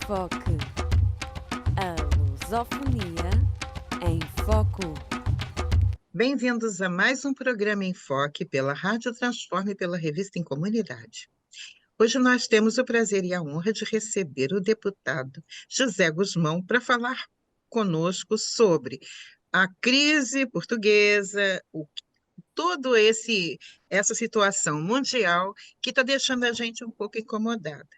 Enfoque. A lusofonia em foco. Bem-vindos a mais um programa Enfoque pela Rádio Transforma e pela Revista em Comunidade. Hoje nós temos o prazer e a honra de receber o deputado José Gusmão para falar conosco sobre a crise portuguesa, todo essa situação mundial que está deixando a gente um pouco incomodada.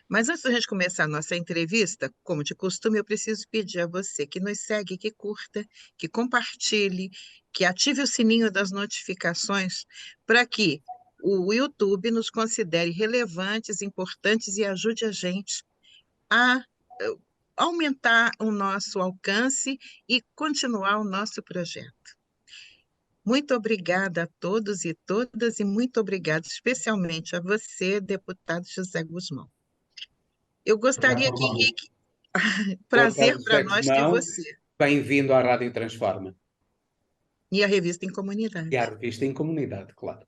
Mas antes da gente começar a nossa entrevista, como de costume, eu preciso pedir a você que nos segue, que curta, que compartilhe, que ative o sininho das notificações para que o YouTube nos considere relevantes, importantes e ajude a gente a aumentar o nosso alcance e continuar o nosso projeto. Muito obrigada a todos e todas e muito obrigada especialmente a você, deputado José Gusmão. Eu gostaria que, Henrique, prazer para nós ter você. Bem-vindo à Rádio Transforma. E a Revista em Comunidade. E à Revista em Comunidade, claro.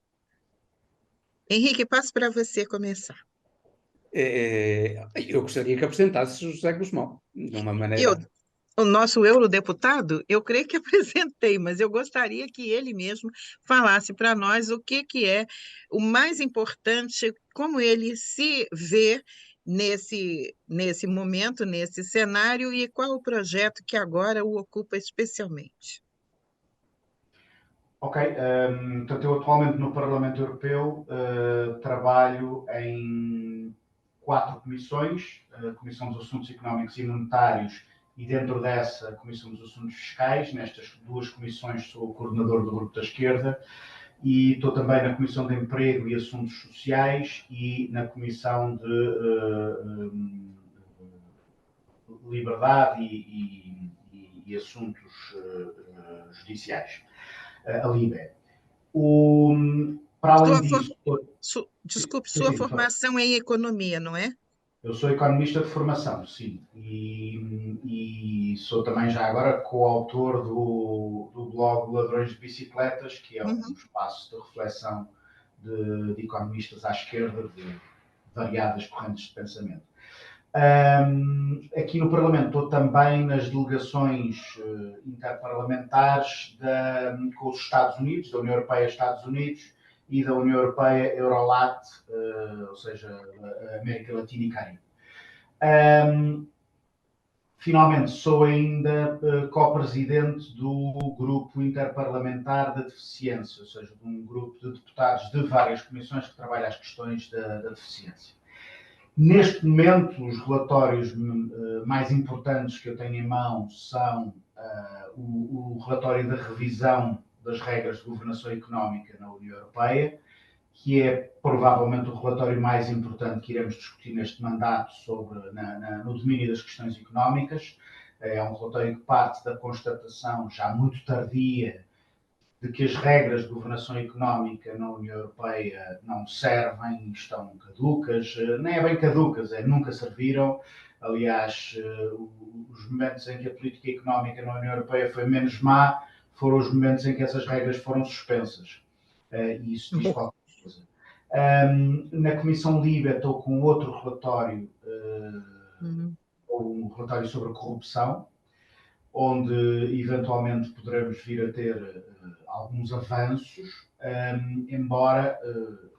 Henrique, passo para você começar. Eu gostaria que apresentasse José Gusmão, de uma maneira... O nosso eurodeputado, eu creio que apresentei, mas eu gostaria que ele mesmo falasse para nós o que é o mais importante, como ele se vê nesse momento, nesse cenário, e qual o projeto que agora o ocupa especialmente. Ok, portanto, eu atualmente no Parlamento Europeu trabalho em 4 comissões, a Comissão dos Assuntos Económicos e Monetários e dentro dessa a Comissão dos Assuntos Fiscais. Nestas 2 comissões sou o coordenador do Grupo da Esquerda e estou também na Comissão de Emprego e Assuntos Sociais e na Comissão de Liberdade e Assuntos Judiciais. A LIBE. Para além disso... Desculpe, sua formação é em economia, não é? Eu sou economista de formação, sim. E sou também já agora coautor do blog Ladrões de Bicicletas, que é um espaço de reflexão de economistas à esquerda de variadas correntes de pensamento. Aqui no Parlamento estou também nas delegações interparlamentares com os Estados Unidos, da União Europeia Estados Unidos e da União Europeia Eurolat, ou seja, América Latina e Caribe. Finalmente, sou ainda co-presidente do Grupo Interparlamentar da Deficiência, ou seja, de um grupo de deputados de várias comissões que trabalha as questões da deficiência. Neste momento, os relatórios mais importantes que eu tenho em mão são o relatório da revisão das regras de governação económica na União Europeia, que é provavelmente o relatório mais importante que iremos discutir neste mandato no domínio das questões económicas. É um relatório que parte da constatação já muito tardia de que as regras de governação económica na União Europeia não servem, estão caducas, nem é bem caducas, nunca serviram. Aliás, os momentos em que a política económica na União Europeia foi menos má foram os momentos em que essas regras foram suspensas. E isso diz qualquer coisa. Na Comissão LIBE estou com outro relatório, um relatório sobre a corrupção, onde eventualmente poderemos vir a ter alguns avanços, embora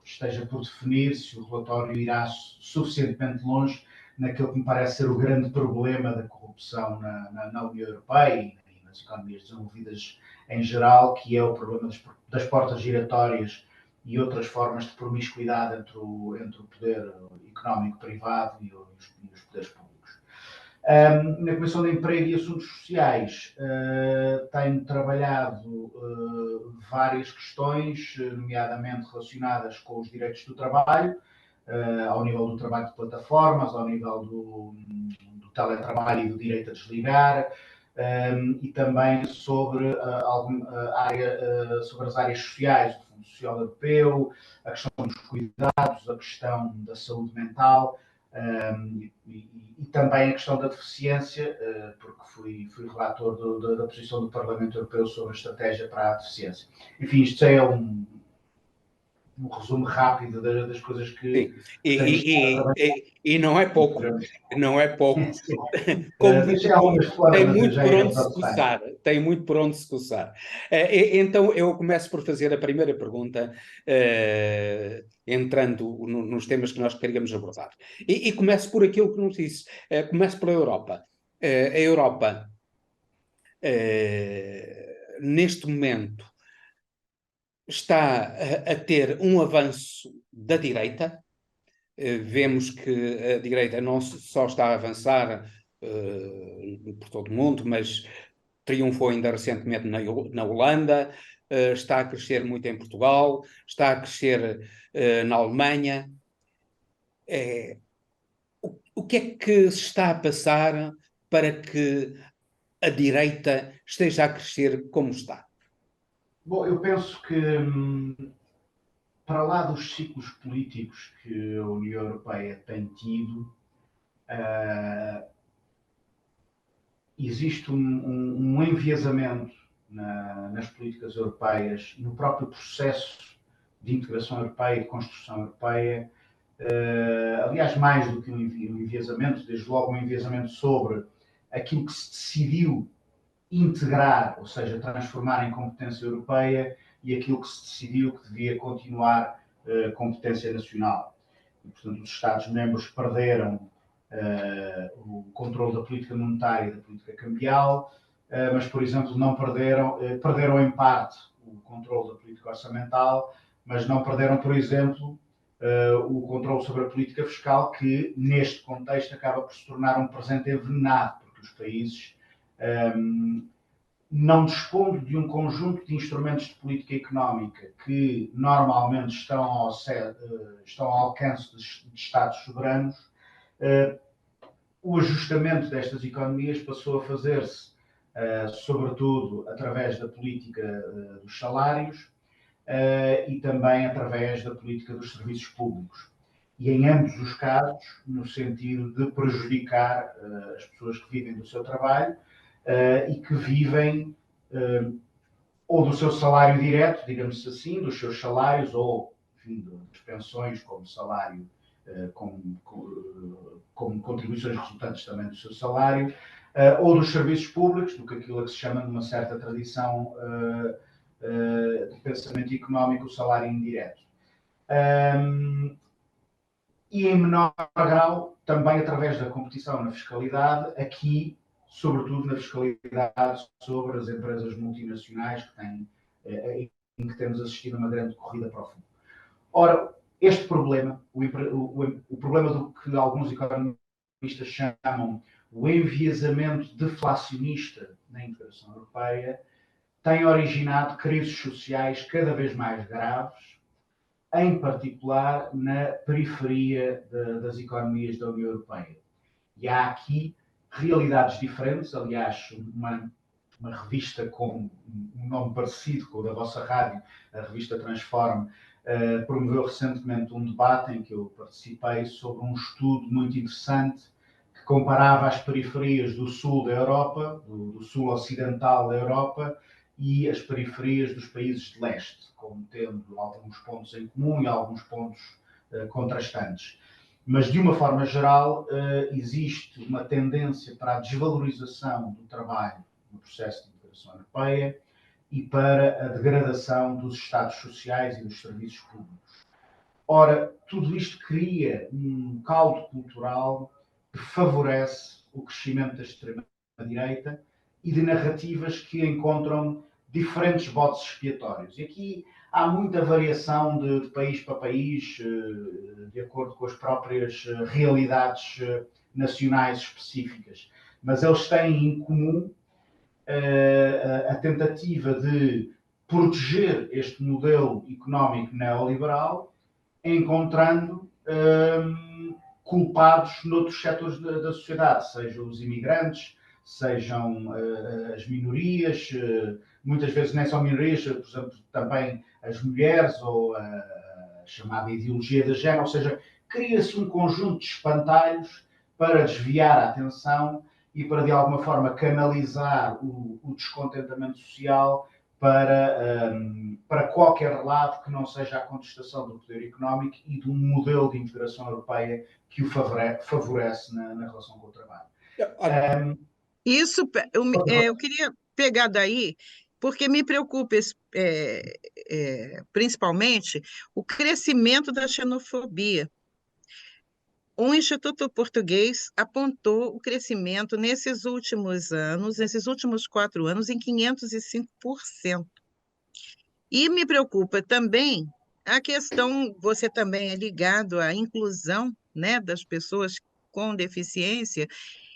esteja por definir se o relatório irá suficientemente longe naquilo que me parece ser o grande problema da corrupção na União Europeia e nas economias desenvolvidas em geral, que é o problema das portas giratórias e outras formas de promiscuidade entre o poder económico privado e os poderes públicos. Na Comissão de Emprego e Assuntos Sociais tenho trabalhado várias questões, nomeadamente relacionadas com os direitos do trabalho, ao nível do trabalho de plataformas, ao nível do teletrabalho e do direito a desligar, e também sobre sobre as áreas sociais do Fundo Social Europeu, a questão dos cuidados, a questão da saúde mental, e também a questão da deficiência, porque fui relator da posição do Parlamento Europeu sobre a estratégia para a deficiência. Enfim, isto é um resumo rápido das coisas que e não é pouco, não é pouco. Tem muito por onde se coçar, tem muito por onde se coçar. Então eu começo por fazer a primeira pergunta, entrando nos temas que nós queríamos abordar. E começo por aquilo que nos disse, começo pela Europa. A Europa, neste momento, está a ter um avanço da direita. Vemos que a direita não só está a avançar por todo o mundo, mas triunfou ainda recentemente na Holanda, está a crescer muito em Portugal, está a crescer na Alemanha. O que é que se está a passar para que a direita esteja a crescer como está? Bom, eu penso que, para lá dos ciclos políticos que a União Europeia tem tido, existe um enviesamento nas políticas europeias, no próprio processo de integração europeia e de construção europeia. Aliás, mais do que um enviesamento, desde logo um enviesamento sobre aquilo que se decidiu integrar, ou seja, transformar em competência europeia, e aquilo que se decidiu que devia continuar competência nacional. E, portanto, os Estados-membros perderam o controle da política monetária e da política cambial, mas, por exemplo, não perderam em parte o controle da política orçamental, mas não perderam, por exemplo, o controle sobre a política fiscal, que neste contexto acaba por se tornar um presente envenenado, porque os países, não dispondo de um conjunto de instrumentos de política económica que normalmente estão ao alcance de Estados soberanos, o ajustamento destas economias passou a fazer-se, sobretudo, através da política dos salários e também através da política dos serviços públicos. E em ambos os casos, no sentido de prejudicar as pessoas que vivem do seu trabalho e que vivem ou do seu salário direto, digamos assim, dos seus salários, ou, enfim, das pensões como salário, como contribuições resultantes também do seu salário, ou dos serviços públicos, do que aquilo que se chama, numa certa tradição de pensamento económico, o salário indireto. E em menor grau, também através da competição na fiscalidade, aqui, sobretudo na fiscalidade sobre as empresas multinacionais em que temos assistido a uma grande corrida para o fundo. Ora, este problema, o problema do que alguns economistas chamam o enviesamento deflacionista na integração europeia, tem originado crises sociais cada vez mais graves, em particular na periferia das economias da União Europeia. E há aqui realidades diferentes. Aliás, uma revista com um nome parecido com o da vossa rádio, a revista Transform, promoveu recentemente um debate em que eu participei sobre um estudo muito interessante que comparava as periferias do sul da Europa, do sul ocidental da Europa, e as periferias dos países de leste, como tendo alguns pontos em comum e alguns pontos contrastantes. Mas, de uma forma geral, existe uma tendência para a desvalorização do trabalho no processo de integração europeia e para a degradação dos estados sociais e dos serviços públicos. Ora, tudo isto cria um caldo cultural que favorece o crescimento da extrema-direita e de narrativas que encontram diferentes botes expiatórios. E aqui há muita variação de país para país, de acordo com as próprias realidades nacionais específicas. Mas eles têm em comum a tentativa de proteger este modelo económico neoliberal, encontrando culpados noutros setores da sociedade, sejam os imigrantes, sejam as minorias, muitas vezes nem são minorias, por exemplo, também as mulheres ou a chamada ideologia de género, ou seja, cria-se um conjunto de espantalhos para desviar a atenção e para, de alguma forma, canalizar o descontentamento social para qualquer lado que não seja a contestação do poder económico e de um modelo de integração europeia que o favorece na relação com o trabalho. Olha, Isso, eu queria pegar daí, porque me preocupa principalmente o crescimento da xenofobia. O Instituto Português apontou o crescimento nesses últimos anos, nesses últimos 4 anos, em 505%. E me preocupa também a questão, você também é ligado à inclusão, né, das pessoas com deficiência,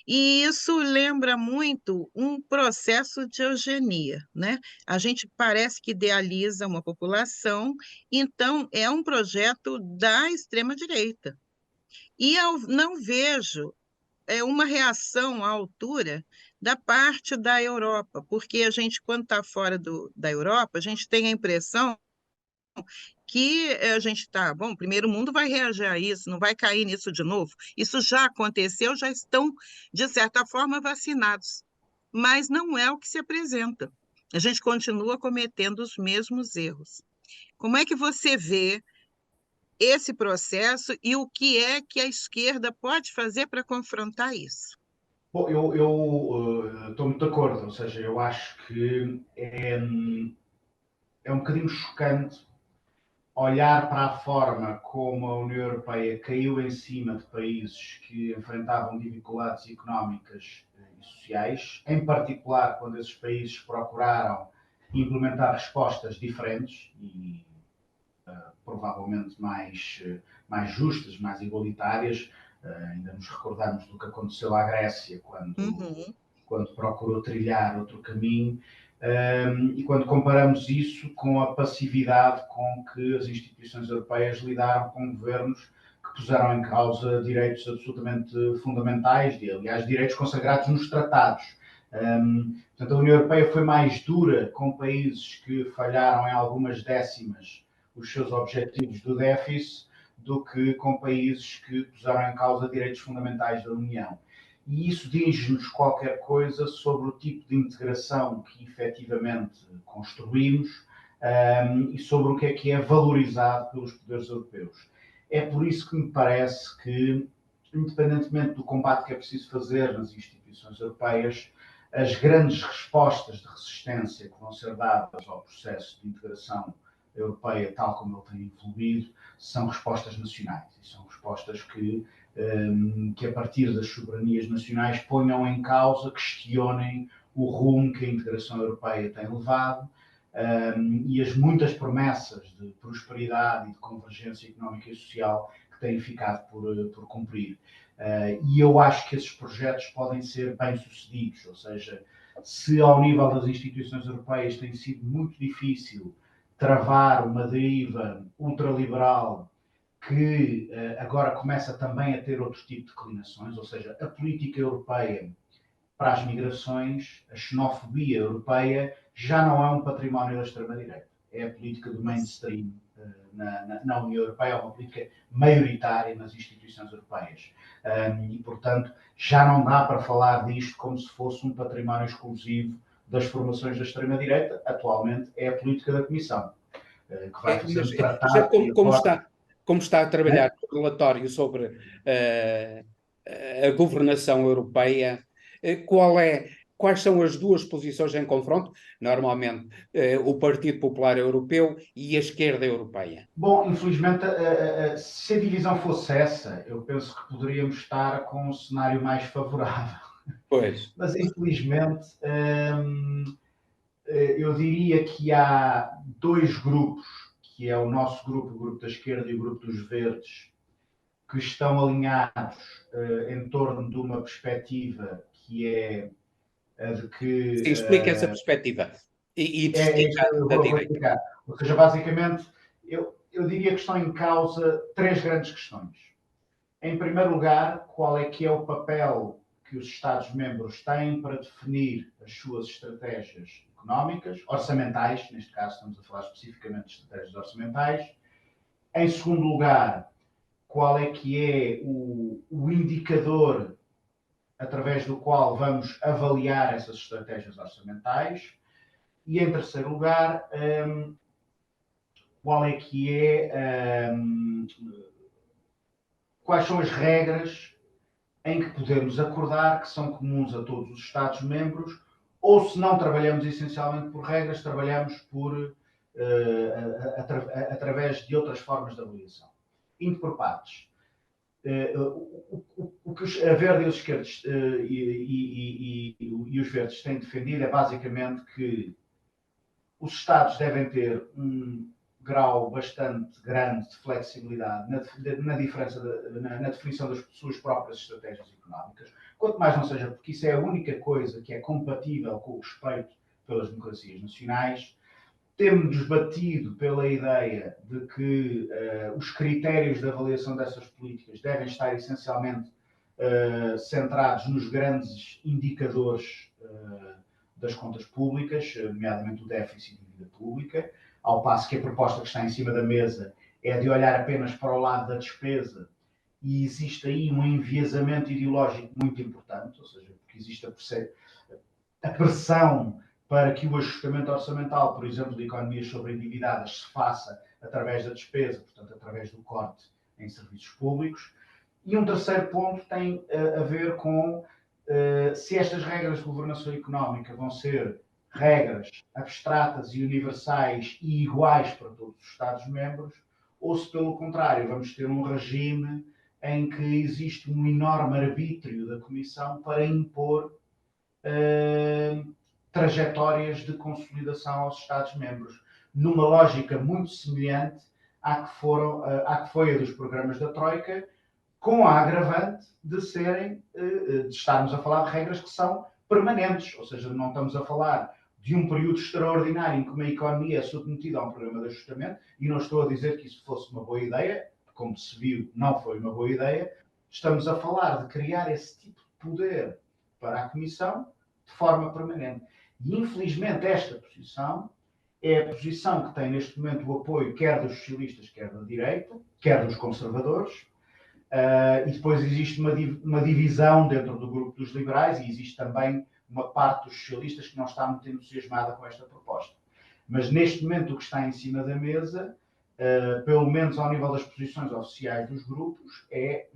e isso lembra muito um processo de eugenia, né? A gente parece que idealiza uma população, então é um projeto da extrema-direita. E eu não vejo uma reação à altura da parte da Europa, porque a gente, quando está fora da Europa, a gente tem a impressão que a gente está, bom, o primeiro mundo vai reagir a isso, não vai cair nisso de novo. Isso já aconteceu, já estão, de certa forma, vacinados. Mas não é o que se apresenta. A gente continua cometendo os mesmos erros. Como é que você vê esse processo e o que é que a esquerda pode fazer para confrontar isso? Bom, eu estou muito de acordo, ou seja, eu acho que é um bocadinho chocante olhar para a forma como a União Europeia caiu em cima de países que enfrentavam dificuldades económicas e sociais, em particular quando esses países procuraram implementar respostas diferentes e provavelmente mais justas, mais igualitárias. Ainda nos recordamos do que aconteceu à Grécia quando procurou trilhar outro caminho. E quando comparamos isso com a passividade com que as instituições europeias lidaram com governos que puseram em causa direitos absolutamente fundamentais, aliás, direitos consagrados nos tratados. Portanto, a União Europeia foi mais dura com países que falharam em algumas décimas os seus objetivos do déficit do que com países que puseram em causa direitos fundamentais da União. E isso diz-nos qualquer coisa sobre o tipo de integração que efetivamente construímos e sobre o que é valorizado pelos poderes europeus. É por isso que me parece que, independentemente do combate que é preciso fazer nas instituições europeias, as grandes respostas de resistência que vão ser dadas ao processo de integração europeia, tal como ele tem evoluído, são respostas nacionais. E são respostas que a partir das soberanias nacionais ponham em causa, questionem o rumo que a integração europeia tem levado e as muitas promessas de prosperidade e de convergência económica e social que têm ficado por cumprir. E eu acho que esses projetos podem ser bem-sucedidos, ou seja, se ao nível das instituições europeias tem sido muito difícil travar uma deriva ultraliberal que agora começa também a ter outro tipo de declinações, ou seja, a política europeia para as migrações, a xenofobia europeia, já não é um património da extrema-direita. É a política do mainstream na União Europeia, é uma política maioritária nas instituições europeias. E, portanto, já não dá para falar disto como se fosse um património exclusivo das formações da extrema-direita. Atualmente é a política da Comissão, que vai fazer um tratado... Como está a trabalhar o relatório sobre a governação europeia, quais são as duas posições em confronto? Normalmente, o Partido Popular Europeu e a esquerda europeia. Bom, infelizmente, se a divisão fosse essa, eu penso que poderíamos estar com um cenário mais favorável. Pois. Mas, infelizmente, eu diria que há dois grupos, que é o nosso grupo, o grupo da esquerda e o grupo dos verdes, que estão alinhados em torno de uma perspectiva que é a de que... Sim, explica essa perspectiva. E eu vou explicar. Ou seja, basicamente, eu diria que estão em causa três grandes questões. Em primeiro lugar, qual é que é o papel que os Estados-membros têm para definir as suas estratégias económicas, orçamentais, neste caso estamos a falar especificamente de estratégias orçamentais. Em segundo lugar, qual é que é o indicador através do qual vamos avaliar essas estratégias orçamentais. E em terceiro lugar, quais são as regras em que podemos acordar que são comuns a todos os Estados-membros, ou se não trabalhamos essencialmente por regras, trabalhamos através de outras formas de avaliação. Indo por partes. O que a Verde e os esquerdos e os verdes têm defendido é basicamente que os Estados devem ter um grau bastante grande de flexibilidade na definição das suas próprias estratégias económicas, quanto mais não seja porque isso é a única coisa que é compatível com o respeito pelas democracias nacionais. Temos batido pela ideia de que os critérios de avaliação dessas políticas devem estar essencialmente centrados nos grandes indicadores das contas públicas, nomeadamente o déficit de dívida pública, ao passo que a proposta que está em cima da mesa é de olhar apenas para o lado da despesa, e existe aí um enviesamento ideológico muito importante, ou seja, porque existe a pressão para que o ajustamento orçamental, por exemplo, de economias sobreendividadas, se faça através da despesa, portanto, através do corte em serviços públicos. E um terceiro ponto tem a ver com se estas regras de governação económica vão ser regras abstratas e universais e iguais para todos os Estados-membros, ou se, pelo contrário, vamos ter um regime em que existe um enorme arbítrio da Comissão para impor trajetórias de consolidação aos Estados-membros, numa lógica muito semelhante à que foi a dos programas da Troika, com a agravante de estarmos a falar de regras que são permanentes, ou seja, não estamos a falar de um período extraordinário em que uma economia é submetida a um programa de ajustamento, e não estou a dizer que isso fosse uma boa ideia, como se viu, não foi uma boa ideia. Estamos a falar de criar esse tipo de poder para a Comissão de forma permanente. E, infelizmente, esta posição é a posição que tem neste momento o apoio quer dos socialistas, quer da direita, quer dos conservadores, e depois existe uma divisão dentro do grupo dos liberais, e existe também uma parte dos socialistas que não está muito entusiasmada com esta proposta. Mas neste momento o que está em cima da mesa, pelo menos ao nível das posições oficiais dos grupos, é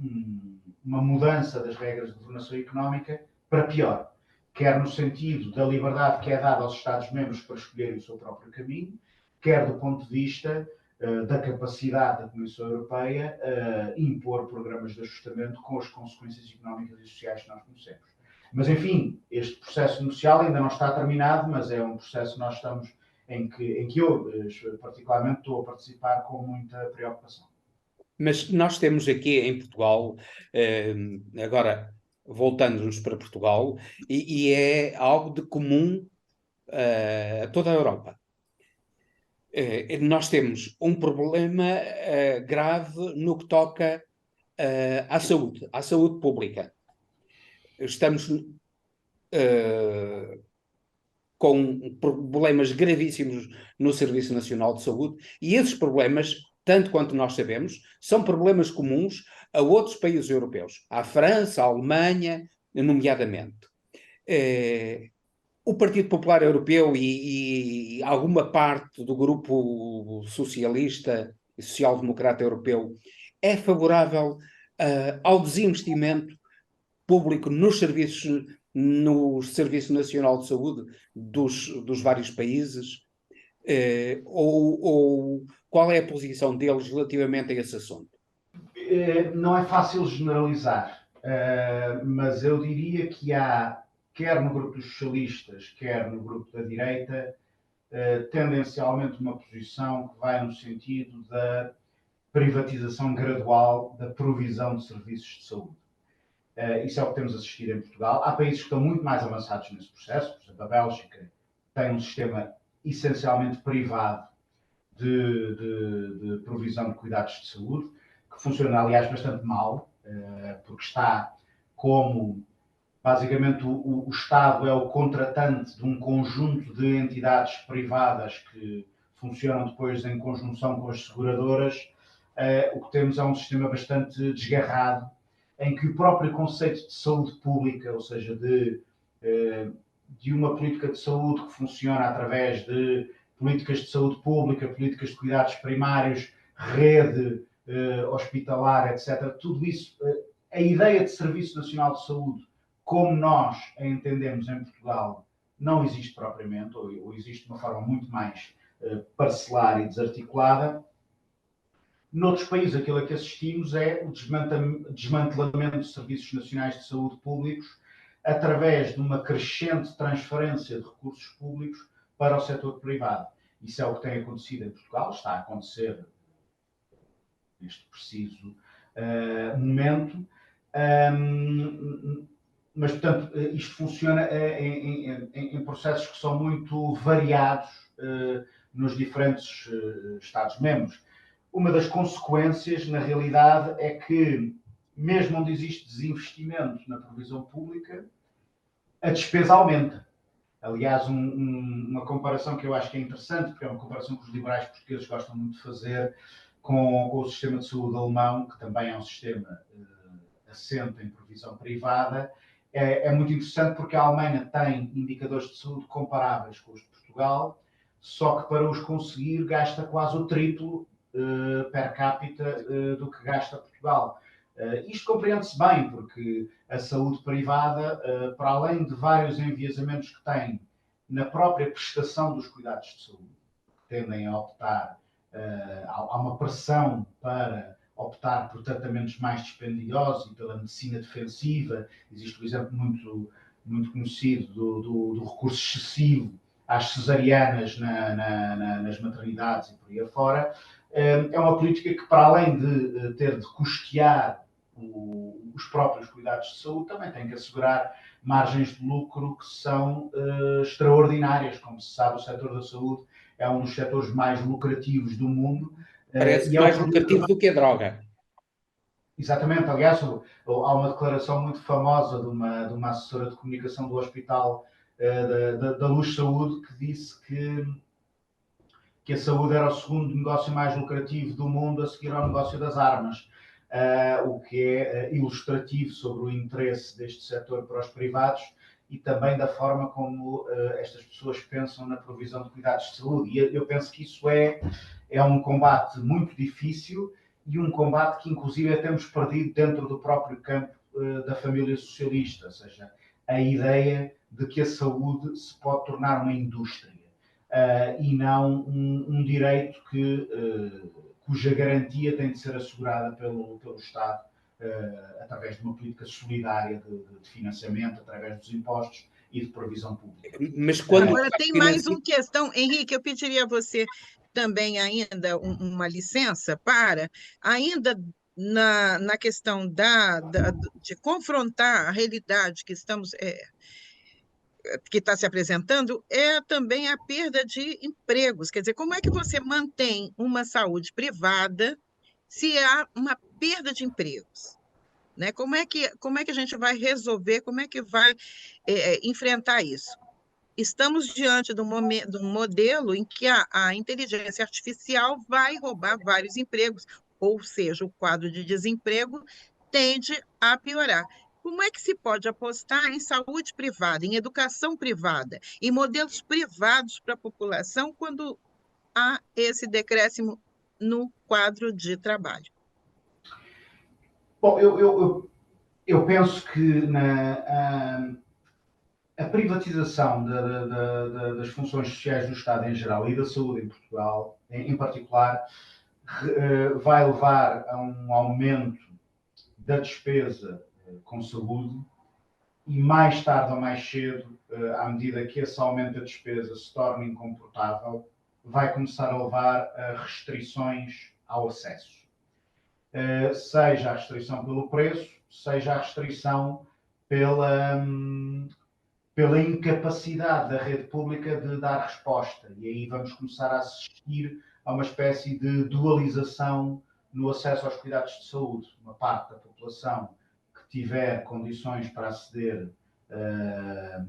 uma mudança das regras de governação económica para pior, quer no sentido da liberdade que é dada aos Estados-membros para escolherem o seu próprio caminho, quer do ponto de vista da capacidade da Comissão Europeia impor programas de ajustamento com as consequências económicas e sociais que nós conhecemos. Mas, enfim, este processo negocial ainda não está terminado, mas é um processo que nós estamos em que eu, particularmente, estou a participar com muita preocupação. Mas nós temos aqui em Portugal, agora voltando-nos para Portugal, e é algo de comum a toda a Europa. Nós temos um problema grave no que toca à saúde pública. Estamos com problemas gravíssimos no Serviço Nacional de Saúde, e esses problemas, tanto quanto nós sabemos, são problemas comuns a outros países europeus, à França, à Alemanha, nomeadamente. O Partido Popular Europeu e alguma parte do grupo socialista e social-democrata europeu é favorável ao desinvestimento público no Serviço Nacional de Saúde dos vários países, ou qual é a posição deles relativamente a esse assunto? Não é fácil generalizar, mas eu diria que há, quer no grupo dos socialistas, quer no grupo da direita, tendencialmente uma posição que vai no sentido da privatização gradual da provisão de serviços de saúde. Isso é o que temos assistido em Portugal. Há países que estão muito mais avançados nesse processo. Por exemplo, a Bélgica tem um sistema essencialmente privado de provisão de cuidados de saúde, que funciona, aliás, bastante mal, porque está como, basicamente, o Estado é o contratante de um conjunto de entidades privadas que funcionam depois em conjunção com as seguradoras. O que temos é um sistema bastante desgarrado, em que o próprio conceito de saúde pública, ou seja, de de uma política de saúde que funciona através de políticas de saúde pública, políticas de cuidados primários, rede hospitalar, etc. Tudo isso, a ideia de Serviço Nacional de Saúde, como nós a entendemos em Portugal, não existe propriamente, ou existe de uma forma muito mais parcelar e desarticulada. Noutros países, aquilo a que assistimos é o desmantelamento de serviços nacionais de saúde públicos através de uma crescente transferência de recursos públicos para o setor privado. Isso é o que tem acontecido em Portugal, está a acontecer neste preciso momento. Mas, portanto, isto funciona em processos que são muito variados nos diferentes Estados-membros. Uma das consequências, na realidade, é que, mesmo onde existe desinvestimento na provisão pública, a despesa aumenta. Aliás, uma comparação que eu acho que é interessante, porque é uma comparação que os liberais portugueses gostam muito de fazer com o sistema de saúde alemão, que também é um sistema assente em provisão privada, é muito interessante porque a Alemanha tem indicadores de saúde comparáveis com os de Portugal, só que para os conseguir gasta quase o triplo per capita do que gasta Portugal. Isto compreende-se bem, porque a saúde privada, para além de vários enviesamentos que tem na própria prestação dos cuidados de saúde, que tendem a optar, há uma pressão para optar por tratamentos mais dispendiosos e pela medicina defensiva. Existe um exemplo muito conhecido do recurso excessivo às cesarianas nas maternidades e por aí afora. É uma política que, para além de ter de custear os próprios cuidados de saúde, também tem que assegurar margens de lucro que são extraordinárias. Como se sabe, o setor da saúde é um dos setores mais lucrativos do mundo. Parece mais lucrativo do que a droga. Exatamente. Aliás, há uma declaração muito famosa de uma assessora de comunicação do Hospital da Luz Saúde, que disse que a saúde era o segundo negócio mais lucrativo do mundo, a seguir ao negócio das armas, o que é ilustrativo sobre o interesse deste setor para os privados e também da forma como estas pessoas pensam na provisão de cuidados de saúde. E eu penso que isso é um combate muito difícil e um combate que, inclusive, temos perdido dentro do próprio campo da família socialista, ou seja, a ideia de que a saúde se pode tornar uma indústria e não um direito cuja garantia tem de ser assegurada pelo Estado através de uma política solidária de financiamento, através dos impostos e de provisão pública. Mas quando Agora, tem mais uma questão. Henrique, eu pediria a você também ainda uma licença para, ainda na questão de confrontar a realidade que está se apresentando, é também a perda de empregos. Quer dizer, como é que você mantém uma saúde privada se há uma perda de empregos? Né? Como é que a gente vai resolver, como é que vai enfrentar isso? Estamos diante de um modelo em que a inteligência artificial vai roubar vários empregos, ou seja, o quadro de desemprego tende a piorar. Como é que se pode apostar em saúde privada, em educação privada, em modelos privados para a população quando há esse decréscimo no quadro de trabalho? Bom, eu penso que a privatização das funções sociais do Estado em geral e da saúde em Portugal, em particular, vai levar a um aumento da despesa com saúde e mais tarde ou mais cedo, à medida que esse aumento da despesa se torna incomportável, vai começar a levar a restrições ao acesso. Seja a restrição pelo preço, seja a restrição pela incapacidade da rede pública de dar resposta. E aí vamos começar a assistir a uma espécie de dualização no acesso aos cuidados de saúde. Uma parte da população que tiver condições para aceder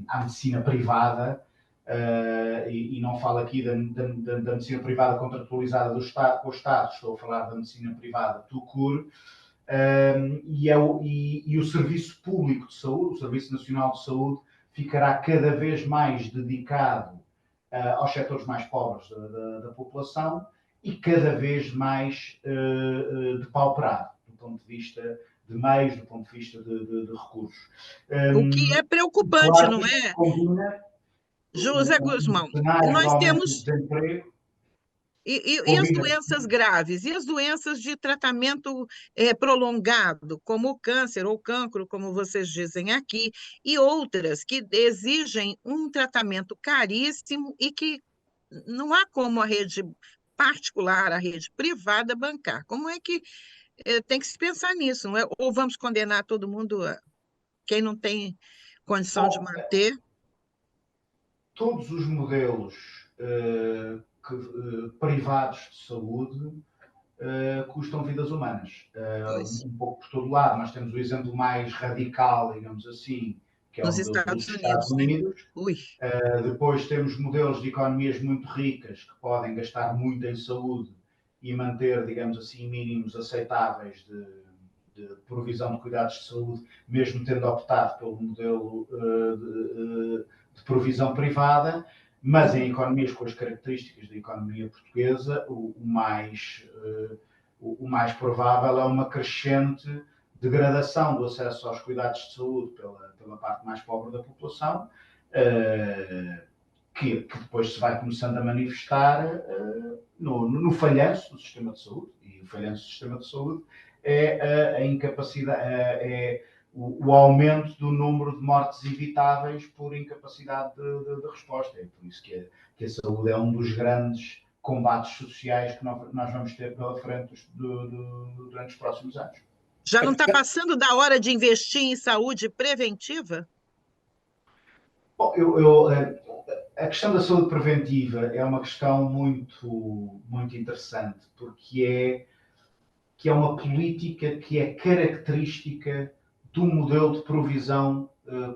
à medicina privada, e não falo aqui da medicina privada contratualizada com o Estado, estou a falar da medicina privada tout court, e o Serviço Público de Saúde, o Serviço Nacional de Saúde, ficará cada vez mais dedicado aos setores mais pobres da população e cada vez mais depauperado, do ponto de vista de meios, do ponto de vista de recursos. O que é preocupante, Claro não que é? combina José Guzmão, cenário de nós aumento do temos. desemprego, E as combina. doenças graves? E as doenças de tratamento prolongado, como o câncer ou cancro, como vocês dizem aqui, e outras que exigem um tratamento caríssimo e que não há como a rede particular, a rede privada bancar. Como é que tem que se pensar nisso, não é? Ou vamos condenar todo mundo, quem não tem condição de Bom, manter? todos os modelos privados de saúde custam vidas humanas. Pois, Um pouco por todo lado, nós temos o exemplo mais radical, digamos assim, que é o nos modelo dos Estados Estados Unidos, né? Unidos. Ui, Depois temos modelos de economias muito ricas que podem gastar muito em saúde e manter, digamos assim, mínimos aceitáveis de provisão de cuidados de saúde, mesmo tendo optado pelo modelo de provisão privada, mas em economias com as características da economia portuguesa, o mais provável é uma crescente degradação do acesso aos cuidados de saúde pela parte mais pobre da população, que depois se vai começando a manifestar no falhanço do sistema de saúde. E o falhanço do sistema de saúde é a incapacidade, o aumento do número de mortes evitáveis por incapacidade de resposta. É por isso que a saúde é um dos grandes combates sociais que nós vamos ter pela frente durante os próximos anos. já não está passando da hora de investir em saúde preventiva? Bom, a questão da saúde preventiva é uma questão muito, muito interessante, porque é uma política que é característica do modelo de provisão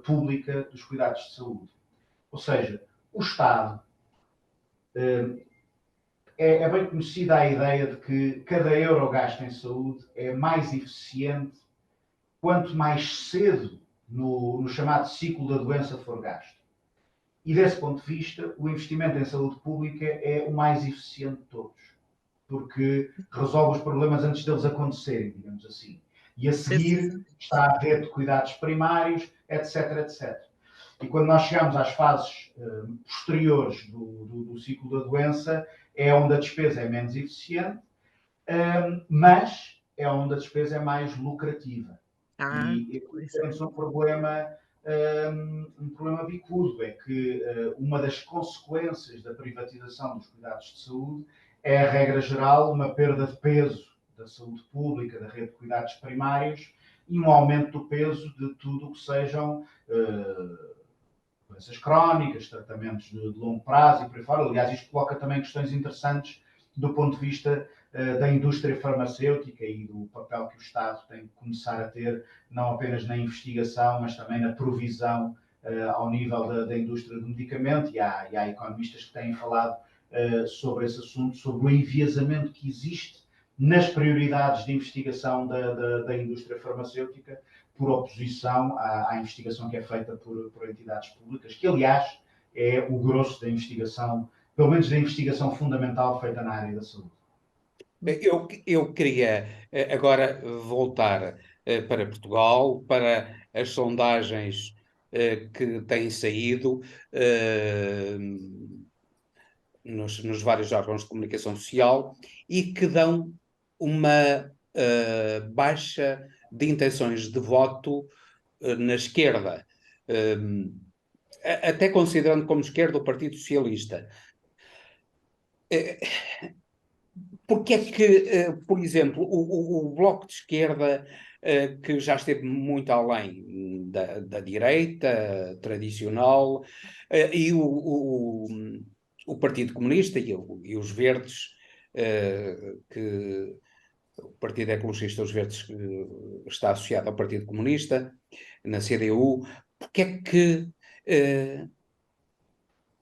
pública dos cuidados de saúde. Ou seja, o Estado é bem conhecida a ideia de que cada euro gasto em saúde é mais eficiente quanto mais cedo no chamado ciclo da doença for gasto. E desse ponto de vista, o investimento em saúde pública é o mais eficiente de todos, porque resolve os problemas antes deles acontecerem, digamos assim. E a seguir está a rede de cuidados primários, etc, etc. E quando nós chegamos às fases posteriores do ciclo da doença, é onde a despesa é menos eficiente, mas é onde a despesa é mais lucrativa. E temos um problema bicudo, é que uma das consequências da privatização dos cuidados de saúde é, a regra geral, uma perda de peso da saúde pública, da rede de cuidados primários, e um aumento do peso de tudo o que sejam doenças crónicas, tratamentos de longo prazo e por aí fora. Aliás, isto coloca também questões interessantes do ponto de vista da indústria farmacêutica e do papel que o Estado tem que começar a ter, não apenas na investigação, mas também na provisão ao nível da indústria do medicamento. E há economistas que têm falado sobre esse assunto, sobre o enviesamento que existe nas prioridades de investigação da indústria farmacêutica, por oposição à investigação que é feita por entidades públicas, que, aliás, é o grosso da investigação, pelo menos da investigação fundamental feita na área da saúde. Eu queria agora voltar para Portugal, para as sondagens que têm saído nos vários órgãos de comunicação social e que dão uma baixa de intenções de voto na esquerda, até considerando como esquerda o Partido Socialista. Porque é que, por exemplo, o Bloco de Esquerda, que já esteve muito além da direita tradicional, e o Partido Comunista e os Verdes, que o Partido Ecologista dos Verdes está associado ao Partido Comunista, na CDU, porque é que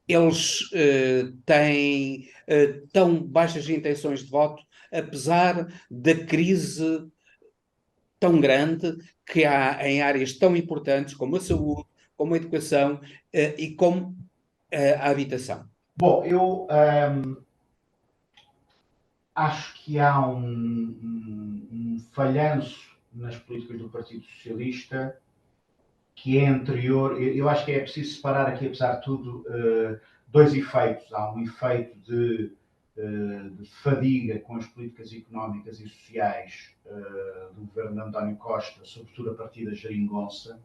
eles têm tão baixas intenções de voto, apesar da crise tão grande que há em áreas tão importantes como a saúde, como a educação e como a habitação? Bom, eu acho que há um falhanço nas políticas do Partido Socialista que é anterior. Eu acho que é preciso separar aqui, apesar de tudo, dois efeitos. Há um efeito de fadiga com as políticas económicas e sociais do governo de António Costa, sobretudo a partir da geringonça.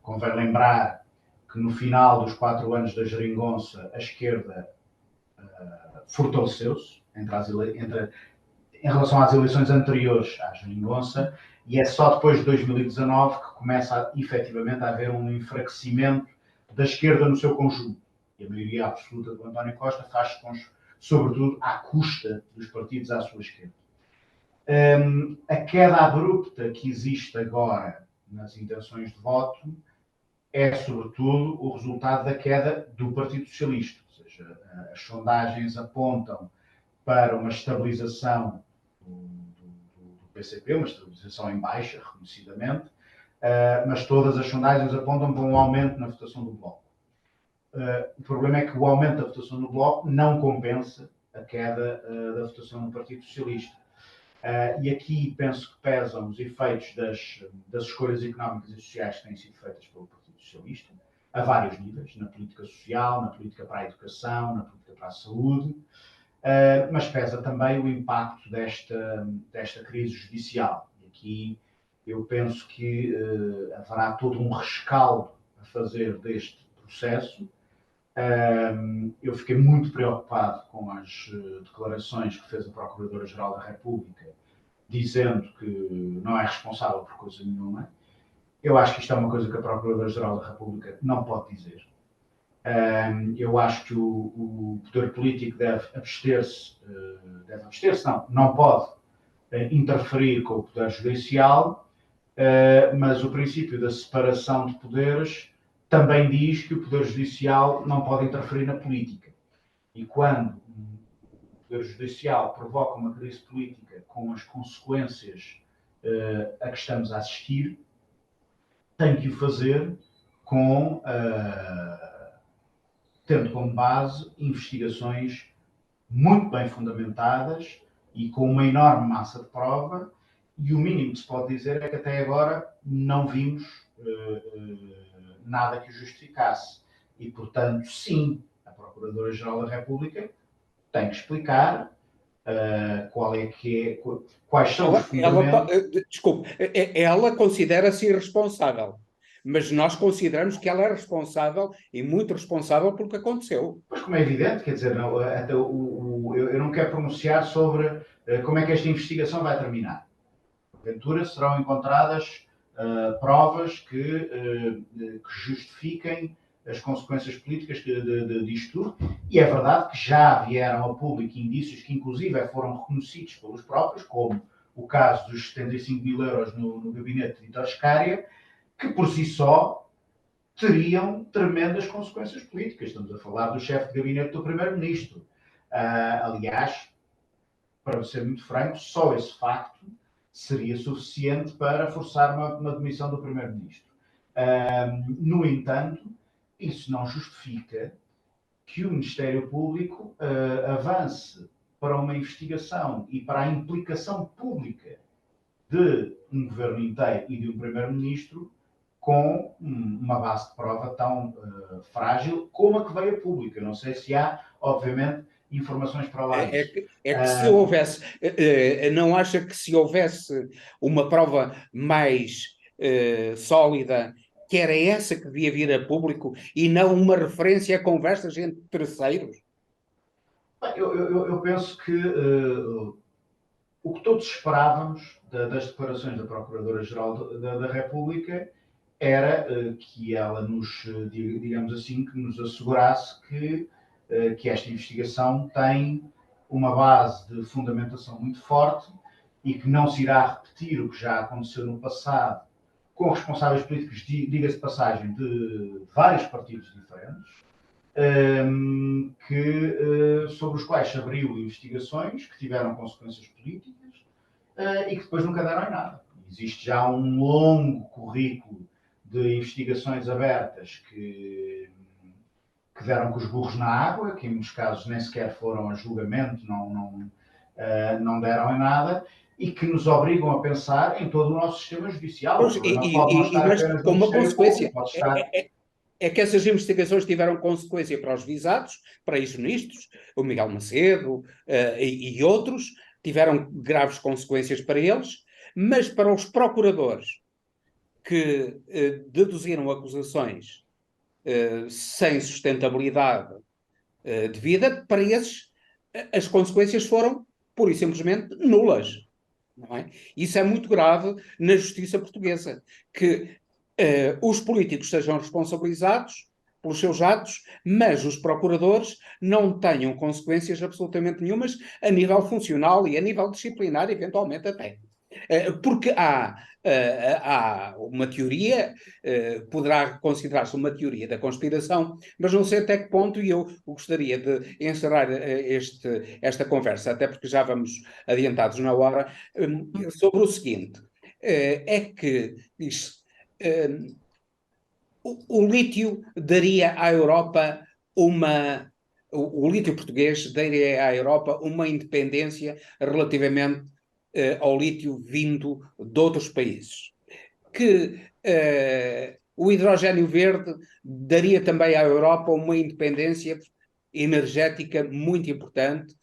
Convém lembrar que no final dos 4 anos da geringonça a esquerda fortaleceu-se em relação às eleições anteriores à geringonça, e é só depois de 2019 que começa efetivamente a haver um enfraquecimento da esquerda no seu conjunto. E a maioria absoluta do António Costa faz-se, sobretudo, à custa dos partidos à sua esquerda. A queda abrupta que existe agora nas intenções de voto é, sobretudo, o resultado da queda do Partido Socialista. Ou seja, as sondagens apontam para uma estabilização do PCP, uma estabilização em baixa, reconhecidamente, mas todas as sondagens apontam para um aumento na votação do Bloco. O problema é que o aumento da votação do Bloco não compensa a queda da votação no Partido Socialista. E aqui penso que pesam os efeitos das escolhas económicas e sociais que têm sido feitas pelo Partido Socialista, a vários níveis, na política social, na política para a educação, na política para a saúde, mas pesa também o impacto desta crise judicial. E aqui eu penso que haverá todo um rescaldo a fazer deste processo. Eu fiquei muito preocupado com as declarações que fez a Procuradora-Geral da República, dizendo que não é responsável por coisa nenhuma. Eu acho que isto é uma coisa que a Procuradora-Geral da República não pode dizer. Eu acho que o poder político deve abster-se, não pode interferir com o poder judicial, mas o princípio da separação de poderes também diz que o poder judicial não pode interferir na política. E quando o poder judicial provoca uma crise política com as consequências a que estamos a assistir, tem que o fazer tendo como base investigações muito bem fundamentadas e com uma enorme massa de prova, e o mínimo que se pode dizer é que até agora não vimos nada que o justificasse. E, portanto, sim, a Procuradora-Geral da República tem que explicar quais são os fundamentos. Desculpe, ela considera-se irresponsável, mas nós consideramos que ela é responsável e muito responsável pelo que aconteceu. Pois, como é evidente, quer dizer, eu não quero pronunciar sobre como é que esta investigação vai terminar. Porventura serão encontradas provas que justifiquem as consequências políticas disto tudo, e é verdade que já vieram a público indícios que inclusive foram reconhecidos pelos próprios, como o caso dos 75 mil euros no gabinete de Vítor Scária, que por si só teriam tremendas consequências políticas. Estamos a falar do chefe de gabinete do primeiro-ministro. Aliás, para ser muito franco, só esse facto seria suficiente para forçar uma demissão do primeiro-ministro. No entanto, isso não justifica que o Ministério Público avance para uma investigação e para a implicação pública de um governo inteiro e de um primeiro-ministro com uma base de prova tão frágil como a que veio a público. Eu não sei se há, obviamente, informações para lá disso. É que se houvesse, não acha que se houvesse uma prova mais sólida, que era essa que devia vir a público e não uma referência a conversas entre terceiros? Eu penso que o que todos esperávamos das declarações da Procuradora-Geral da República era que ela nos, digamos assim, que nos assegurasse que esta investigação tem uma base de fundamentação muito forte e que não se irá repetir o que já aconteceu no passado com responsáveis políticos, diga-se de passagem, de vários partidos diferentes, sobre os quais se abriu investigações que tiveram consequências políticas e que depois nunca deram em nada. Existe já um longo currículo de investigações abertas que deram com os burros na água, que em muitos casos nem sequer foram a julgamento, não deram em nada, e que nos obrigam a pensar em todo o nosso sistema judicial. Pois, O problema pode não estar mas apenas com no uma Ministério consequência. Público, pode estar... É que essas investigações tiveram consequência para os visados, para ex-ministros, o Miguel Macedo e outros, tiveram graves consequências para eles, mas para os procuradores que deduziram acusações sem sustentabilidade devida, para esses as consequências foram pura e simplesmente nulas. Não é? Isso é muito grave na justiça portuguesa, que os políticos sejam responsabilizados pelos seus atos, mas os procuradores não tenham consequências absolutamente nenhumas a nível funcional e a nível disciplinar, eventualmente até. Porque há uma teoria, poderá considerar-se uma teoria da conspiração, mas não sei até que ponto, e eu gostaria de encerrar esta conversa, até porque já vamos adiantados na hora, sobre o seguinte, é que diz, o lítio daria à Europa o lítio português daria à Europa uma independência relativamente ao lítio vindo de outros países. Que o hidrogênio verde daria também à Europa uma independência energética muito importante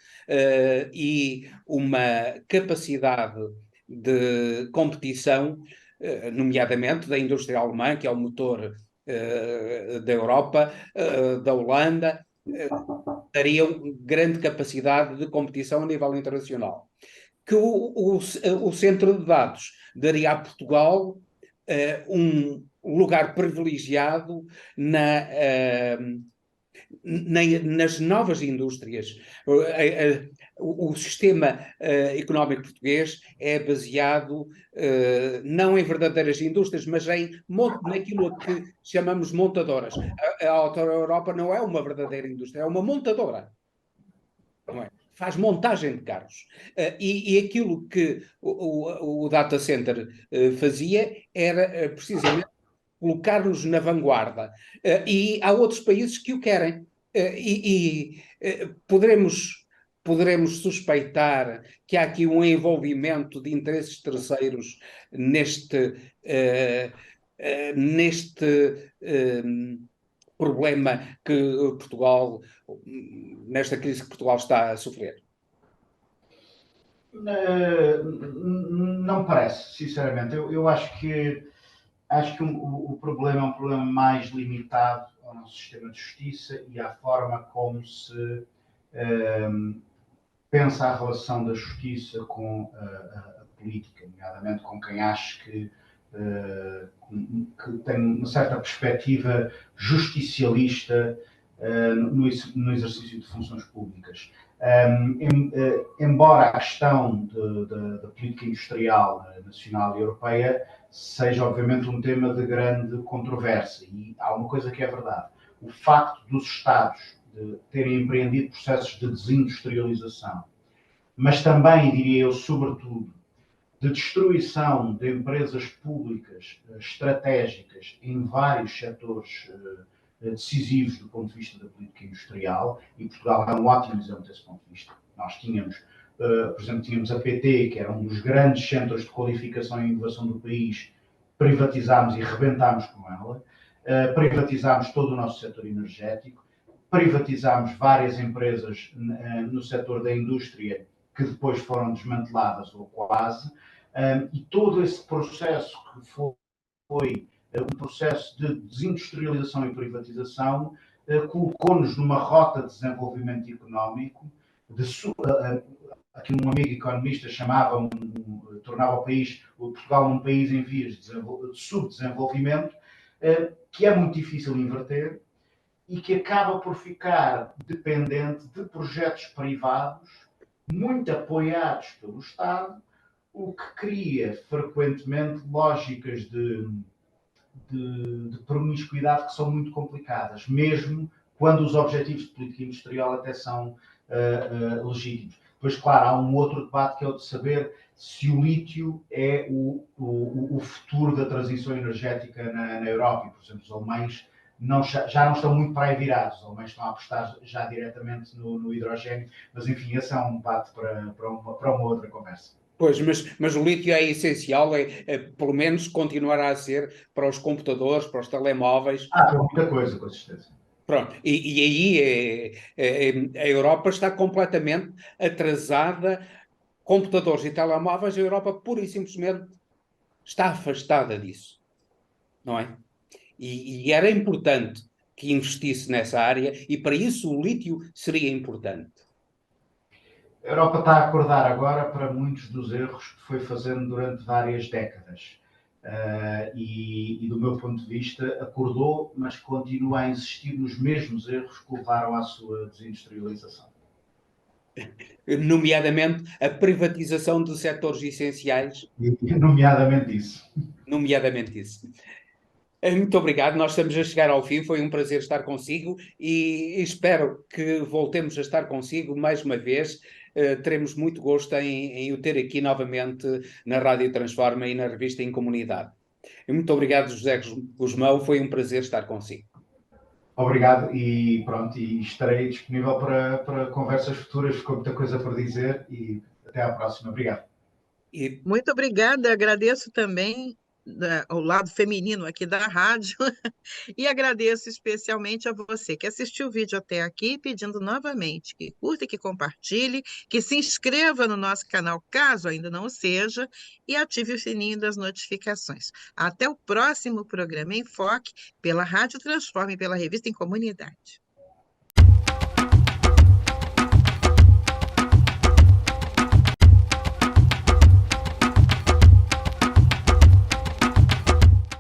e uma capacidade de competição, nomeadamente da indústria alemã, que é o motor da Europa, da Holanda, teriam grande capacidade de competição a nível internacional. Que o centro de dados daria a Portugal um lugar privilegiado nas novas indústrias. O sistema económico português é baseado não em verdadeiras indústrias, mas naquilo que chamamos montadoras. A Auto Europa não é uma verdadeira indústria, é uma montadora. Não é? Faz montagem de carros. E aquilo que o data center fazia era precisamente colocar-nos na vanguarda. E há outros países que o querem. Poderemos suspeitar que há aqui um envolvimento de interesses terceiros neste problema que Portugal, nesta crise que Portugal está a sofrer. Não parece, sinceramente. Eu acho que o problema é um problema mais limitado ao nosso sistema de justiça e à forma como se pensa a relação da justiça com a política, nomeadamente com quem acha que tem uma certa perspectiva justicialista no exercício de funções públicas. Embora a questão da política industrial nacional e europeia seja, obviamente, um tema de grande controvérsia, e há uma coisa que é verdade: o facto dos Estados de terem empreendido processos de desindustrialização, mas também, diria eu, sobretudo, de destruição de empresas públicas estratégicas em vários setores decisivos do ponto de vista da política industrial, e Portugal é um ótimo exemplo desse ponto de vista. Nós tínhamos, por exemplo, a PT, que era um dos grandes centros de qualificação e inovação do país, privatizámos e rebentámos com ela, privatizámos todo o nosso setor energético, privatizámos várias empresas no setor da indústria que depois foram desmanteladas ou quase, e todo esse processo que foi um processo de desindustrialização e privatização colocou-nos numa rota de desenvolvimento económico, aqui um amigo economista tornava Portugal um país em vias de subdesenvolvimento, que é muito difícil inverter e que acaba por ficar dependente de projetos privados muito apoiados pelo Estado, o que cria frequentemente lógicas de promiscuidade que são muito complicadas, mesmo quando os objetivos de política industrial até são legítimos. Depois, claro, há um outro debate que é o de saber se o lítio é o futuro da transição energética na Europa. E, por exemplo, os alemães já não estão muito para aí virados, os alemães estão a apostar já diretamente no hidrogênio, mas enfim, esse é um debate para uma outra conversa. Pois, mas o lítio é essencial, pelo menos continuará a ser para os computadores, para os telemóveis. Para muita coisa, com certeza. Pronto, e aí a Europa está completamente atrasada. Computadores e telemóveis, a Europa pura e simplesmente está afastada disso, não é? E era importante que investisse nessa área, e para isso o lítio seria importante. A Europa está a acordar agora para muitos dos erros que foi fazendo durante várias décadas. E do meu ponto de vista, acordou, mas continua a insistir nos mesmos erros que levaram à sua desindustrialização. Nomeadamente a privatização de setores essenciais. Nomeadamente isso. Nomeadamente isso. Muito obrigado, nós estamos a chegar ao fim, foi um prazer estar consigo e espero que voltemos a estar consigo mais uma vez. Teremos muito gosto em o ter aqui novamente na Rádio Transforma e na revista Em Comunidade. Muito obrigado, José Gusmão, foi um prazer estar consigo. Obrigado e pronto, e estarei disponível para conversas futuras com muita coisa para dizer e até à próxima. Obrigado. Muito obrigada, agradeço também o lado feminino aqui da rádio e agradeço especialmente a você que assistiu o vídeo até aqui, pedindo novamente que curta e que compartilhe, que se inscreva no nosso canal, caso ainda não o seja, e ative o sininho das notificações. Até o próximo programa em Foque, pela Rádio Transforma e pela Revista Em Comunidade.